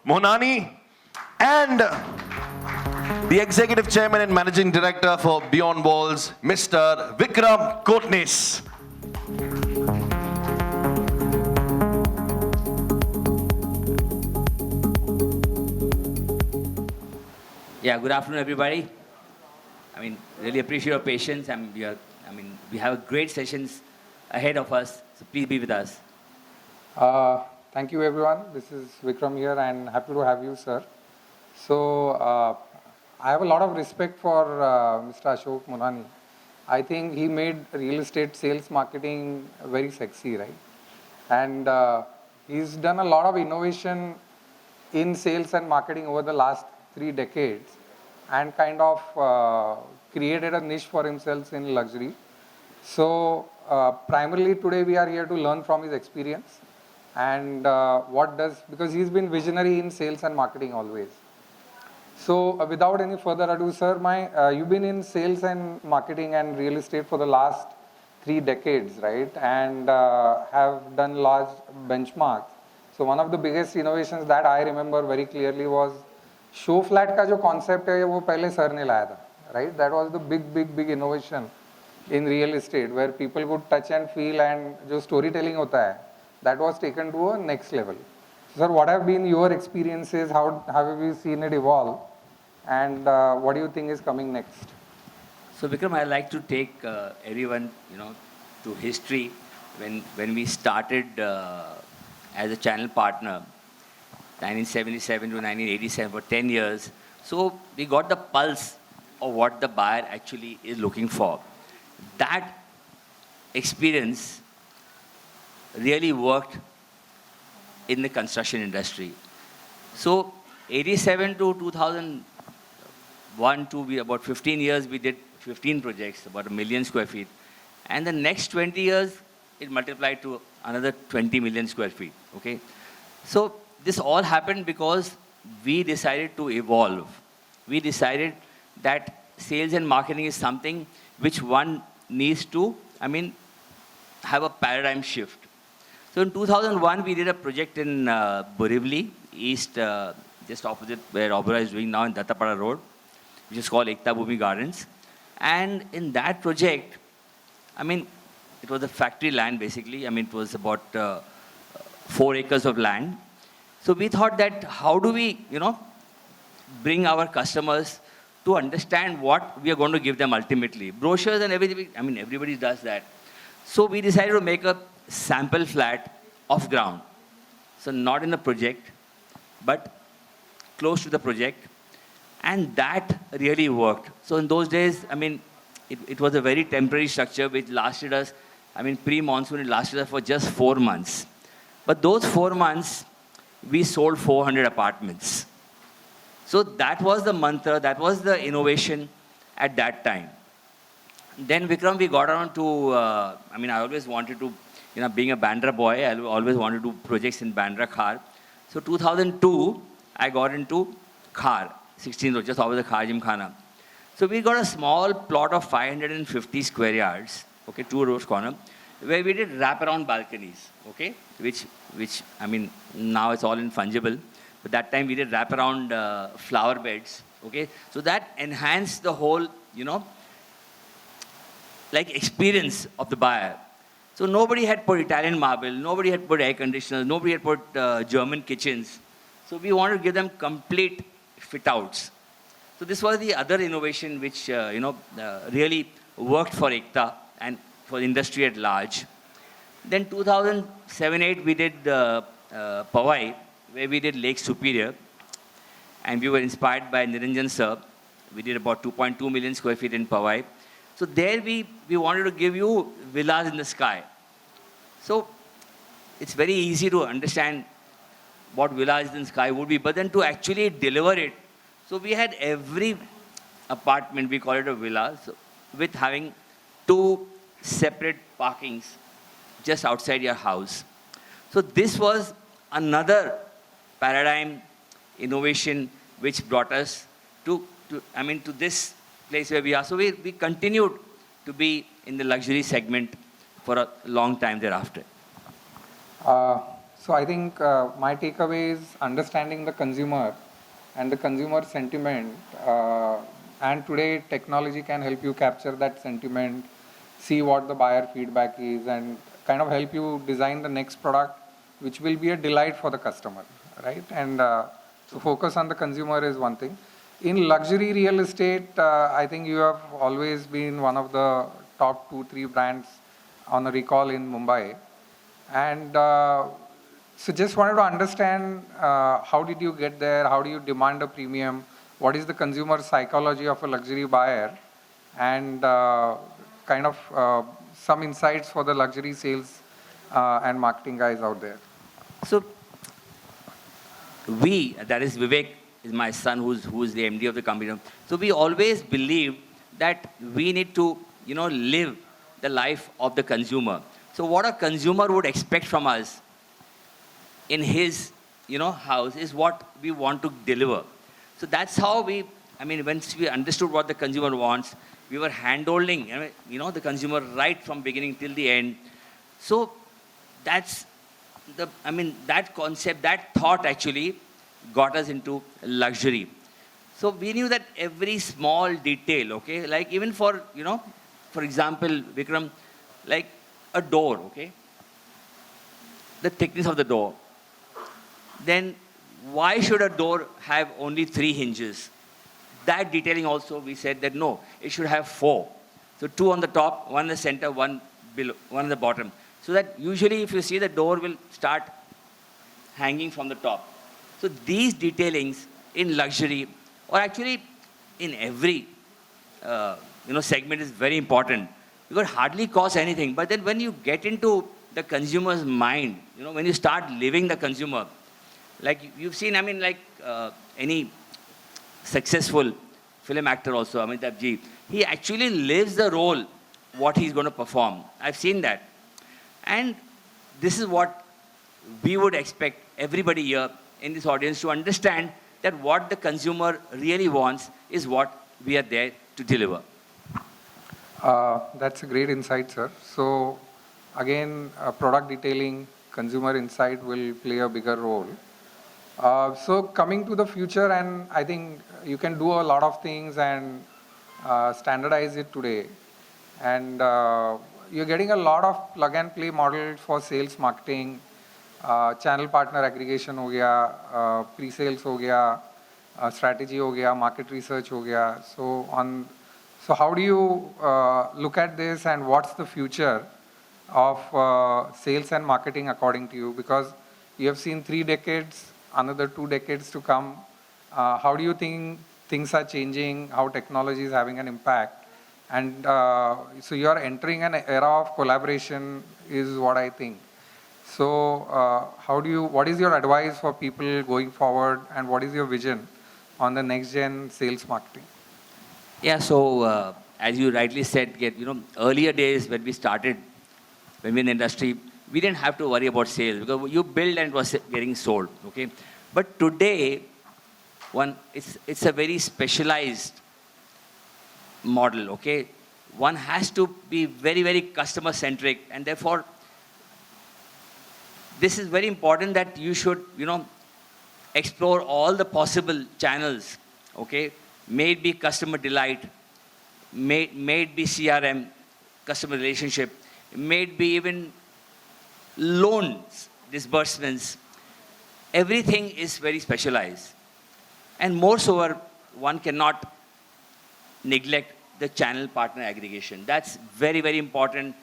Mohanani, and the Executive Chairman and Managing Director for BeyondWalls, Mr. Vikram Kotnis. Yeah, good afternoon, everybody. Really appreciate your patience. We have great sessions ahead of us, so please be with us. Thank you, everyone. This is Vikram here, and happy to have you, sir. So, I have a lot of respect for Mr. Ashok Mohanani. I think he made real estate sales marketing very sexy, right? And he's done a lot of innovation in sales and marketing over the last 3 decades, and kind of created a niche for himself in luxury. So primarily today we are here to learn from his experience and because he's been visionary in sales and marketing always. So without any further ado, sir, you've been in sales and marketing and real estate for the last 3 decades, right? And have done large benchmarks. So one of the biggest innovations that I remember very clearly was show flat का जो concept है वो पहले sir ने लाया था, right? That was the big innovation in real estate where people could touch and feel, and जो storytelling होता है, that was taken to a next level. So, sir, what have been your experiences? How have you seen it evolve? And what do you think is coming next? So Vikram, I'd like to take everyone, to history when we started as a channel partner, 1977 to 1987 for 10 years. So we got the pulse of what the buyer actually is looking for. That experience really worked in the construction industry. So 87 to 2001 to about 15 years, we did 15 projects, about 1 million square feet. And the next 20 years, it multiplied to another 20 million square feet, okay? So this all happened because we decided to evolve. We decided that sales and marketing is something which one needs to, have a paradigm shift. So in 2001, we did a project in Borivali, East, just opposite where Oberoi is doing now in Dattapada Road, which is called Ekta Bhumi Gardens. And in that project, it was a factory land basically. It was about 4 acres of land. So we thought that how do we, bring our customers to understand what we are going to give them ultimately. Brochures and everything, everybody does that. So we decided to make a sample flat off ground. So not in the project, but close to the project. And that really worked. So in those days, it was a very temporary structure which lasted us, pre-monsoon, it lasted us for just 4 months. But those 4 months, we sold 400 apartments. So that was the mantra, that was the innovation at that time. Then Vikram, we got on to, I always wanted to, being a Bandra boy, I always wanted to do projects in Bandra Khar. So 2002, I got into Khar, 16 road, just over the Khar Gymkhana. So we got a small plot of 550 square yards, okay, 2 rows corner, where we did wraparound balconies, okay, which now it's all in fungible. But that time we did wraparound flower beds, okay. So that enhanced the whole, experience of the buyer. So nobody had put Italian marble, nobody had put air conditioners, nobody had put German kitchens. So we wanted to give them complete fit-outs. So this was the other innovation which, really worked for Ekta and for the industry at large. Then 2007-8, we did Powai, where we did Lake Superior. And we were inspired by Niranjan sir. We did about 2.2 million square feet in Powai. So there we wanted to give you villas in the sky. So it's very easy to understand what villas in the sky would be, but then to actually deliver it. So we had every apartment, we call it a villa, so with having 2 separate parkings just outside your house. So this was another paradigm innovation which brought us to this place where we are. So we continued to be in the luxury segment for a long time thereafter. So I think my takeaway is understanding the consumer and the consumer sentiment. And today technology can help you capture that sentiment, see what the buyer feedback is, and kind of help you design the next product, which will be a delight for the customer, right? And so focus on the consumer is one thing. In luxury real estate, I think you have always been one of the top 2-3 brands on a recall in Mumbai. And so just wanted to understand how did you get there? How do you demand a premium? What is the consumer psychology of a luxury buyer? And kind of some insights for the luxury sales and marketing guys out there. So that is Vivek, is my son, who's the MD of the company. So we always believe that we need to, live the life of the consumer. So what a consumer would expect from us in his, house is what we want to deliver. So that's how once we understood what the consumer wants, we were hand-holding, the consumer right from beginning till the end. So that's that concept, that thought actually got us into luxury. So we knew that every small detail, okay, like even for example, Vikram, like a door, okay, the thickness of the door. Then why should a door have only 3 hinges? That detailing also, we said that no, it should have 4. So 2 on the top, 1 in the center, 1 below, 1 in the bottom. So that usually if you see, the door will start hanging from the top. So these detailings in luxury, or actually in every segment, is very important. Because it hardly costs anything. But then when you get into the consumer's mind, when you start living the consumer, like you've seen, any successful film actor also, Amitabh Ji, he actually lives the role, what he's going to perform. I've seen that. And this is what we would expect everybody here in this audience to understand, that what the consumer really wants is what we are there to deliver. That's a great insight, sir. So again, product detailing, consumer insight will play a bigger role. So coming to the future, and I think you can do a lot of things and standardize it today. And you're getting a lot of plug and play models for sales marketing, channel partner aggregation हो गया, pre-sales हो गया, strategy हो गया, market research हो गया. So how do you look at this, and what's the future of sales and marketing according to you? Because you have seen 3 decades, another 2 decades to come. How do you think things are changing, how technology is having an impact? And so you are entering an era of collaboration is what I think. So what is your advice for people going forward, and what is your vision on the next gen sales marketing? Yeah, so as you rightly said, earlier days when we started, when we were in the industry, we didn't have to worry about sales because you build and it was getting sold, okay? But today, it's a very specialized model, okay? One has to be very, very customer centric, and therefore, this is very important that you should, explore all the possible channels, okay? May it be customer delight, may it be CRM, customer relationship, may it be even loans, disbursements. Everything is very specialized. And moreover, one cannot neglect the channel partner aggregation. That's very, very important.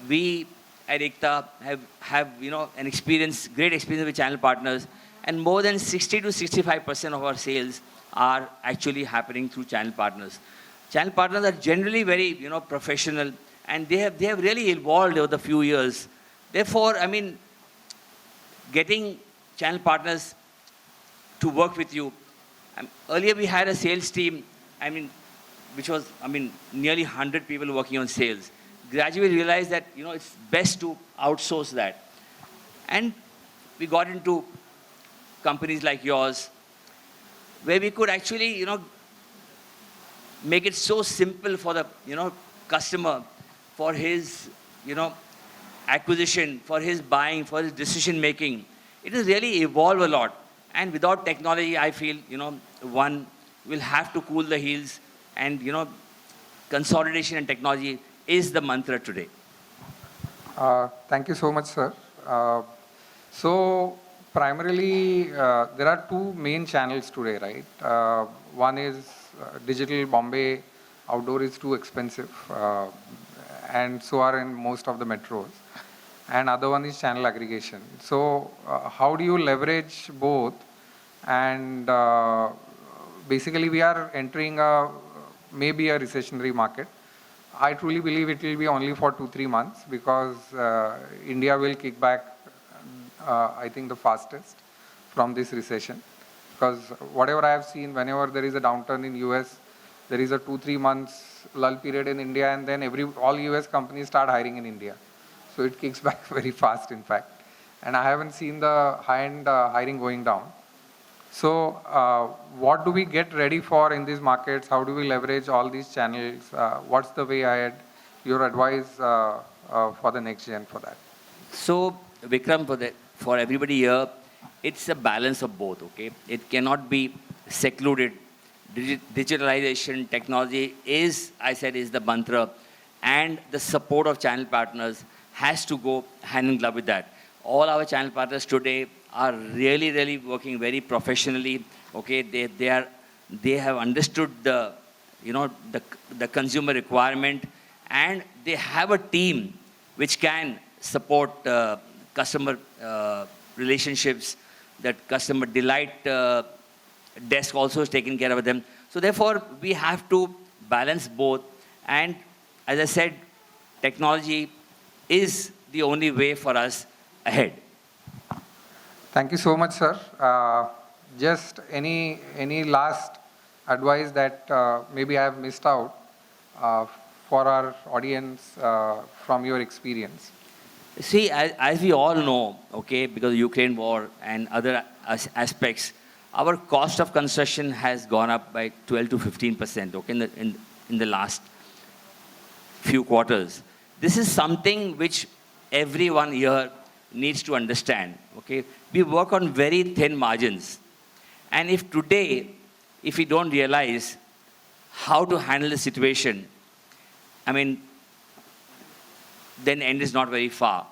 We at ICTA have an experience, great experience with channel partners, and more than 60 to 65% of our sales are actually happening through channel partners. Channel partners are generally very, professional, and they have really evolved over the few years. Therefore, getting channel partners to work with you. Earlier we had a sales team, which was, nearly 100 people working on sales. Gradually realized that, it's best to outsource that. And we got into companies like yours, where we could actually, make it so simple for the, customer, for his, acquisition, for his buying, for his decision making, it has really evolved a lot. And without technology, I feel, one will have to cool the heels, and, consolidation and technology is the mantra today. Thank you so much, sir. So primarily, there are two main channels today, right? One is digital. Bombay outdoor is too expensive, and so are in most of the metros. And other one is channel aggregation. So how do you leverage both? And basically, we are entering maybe a recessionary market. I truly believe it will be only for 2-3 months, because India will kick back, I think, the fastest from this recession. Because whatever I have seen, whenever there is a downturn in US, there is a 2-3 months lull period in India, and then all US companies start hiring in India. So it kicks back very fast, in fact. And I haven't seen the high-end hiring going down. So what do we get ready for in these markets? How do we leverage all these channels? What's the way ahead? Your advice for the next gen for that? So, Vikram, for everybody here, it's a balance of both, okay? It cannot be secluded. Digitalization, technology is the mantra, and the support of channel partners has to go hand in glove with that. All our channel partners today are really, really working very professionally, okay? They have understood the consumer requirement, and they have a team which can support customer relationships. That customer delight desk also is taking care of them. So therefore, we have to balance both. And as I said, technology is the only way for us ahead. Thank you so much, sir. Just any last advice that maybe I have missed out for our audience from your experience? See, as we all know, okay, because of Ukraine war and other aspects, our cost of construction has gone up by 12 to 15%, okay, in the last few quarters. This is something which everyone here needs to understand, okay? We work on very thin margins. And if we don't realize how to handle the situation, then end is not very far.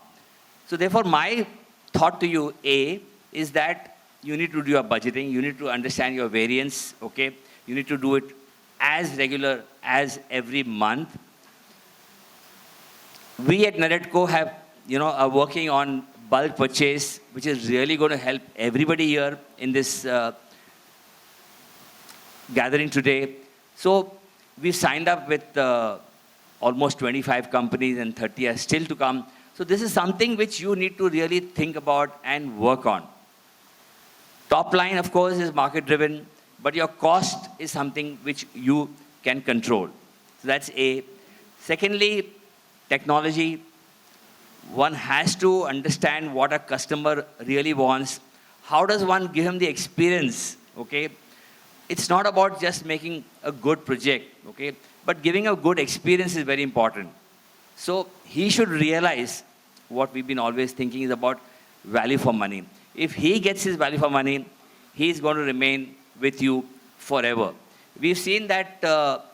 So therefore, my thought to you, is that you need to do your budgeting, you need to understand your variance, okay? You need to do it as regular as every month. We at NAREDCO are working on bulk purchase, which is really going to help everybody here in this gathering today. So we've signed up with almost 25 companies, and 30 are still to come. So this is something which you need to really think about and work on. Top line, of course, is market driven, but your cost is something which you can control. So that's A. Secondly, technology. One has to understand what a customer really wants. How does one give him the experience, okay? It's not about just making a good project, okay? But giving a good experience is very important. So he should realize what we've been always thinking is about value for money. If he gets his value for money, he's going to remain with you forever. We've seen that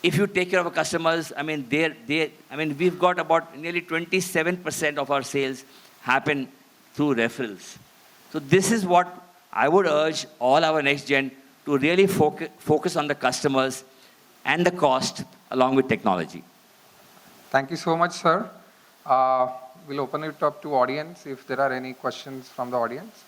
if you take care of our customers, we've got about nearly 27% of our sales happen through referrals. So this is what I would urge all our next gen to really focus on the customers and the cost along with technology. Thank you so much, sir. We'll open it up to audience if there are any questions from the audience.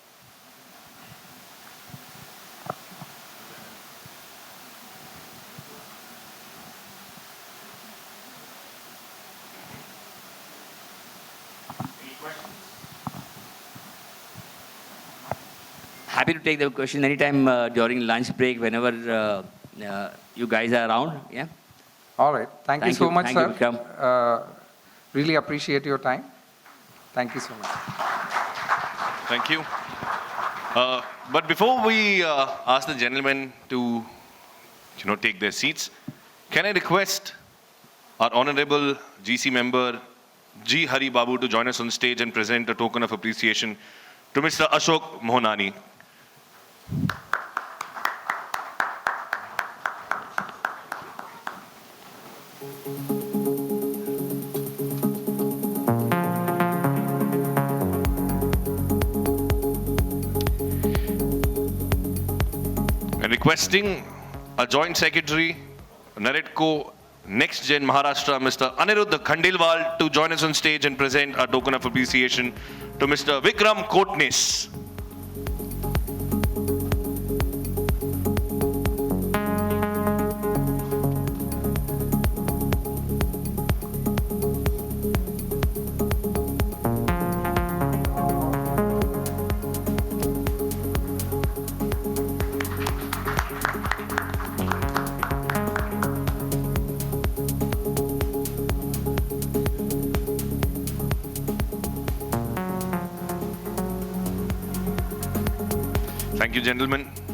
Happy to take the question anytime during lunch break, whenever you guys are around. Yeah. All right. Thank you so much, sir. Thank you, Vikram. Really appreciate your time. Thank you so much. Thank you. But before we ask the gentlemen to, take their seats, can I request our honorable GC member, G. Hari Babu to join us on stage and present a token of appreciation to Mr. Ashok Mohanani. And requesting a Joint Secretary, NAREDCO Next Gen Maharashtra, Mr. Aniruddha Khandilwal, to join us on stage and present a token of appreciation to Mr. Vikram Kotnis. Thank you, gentlemen.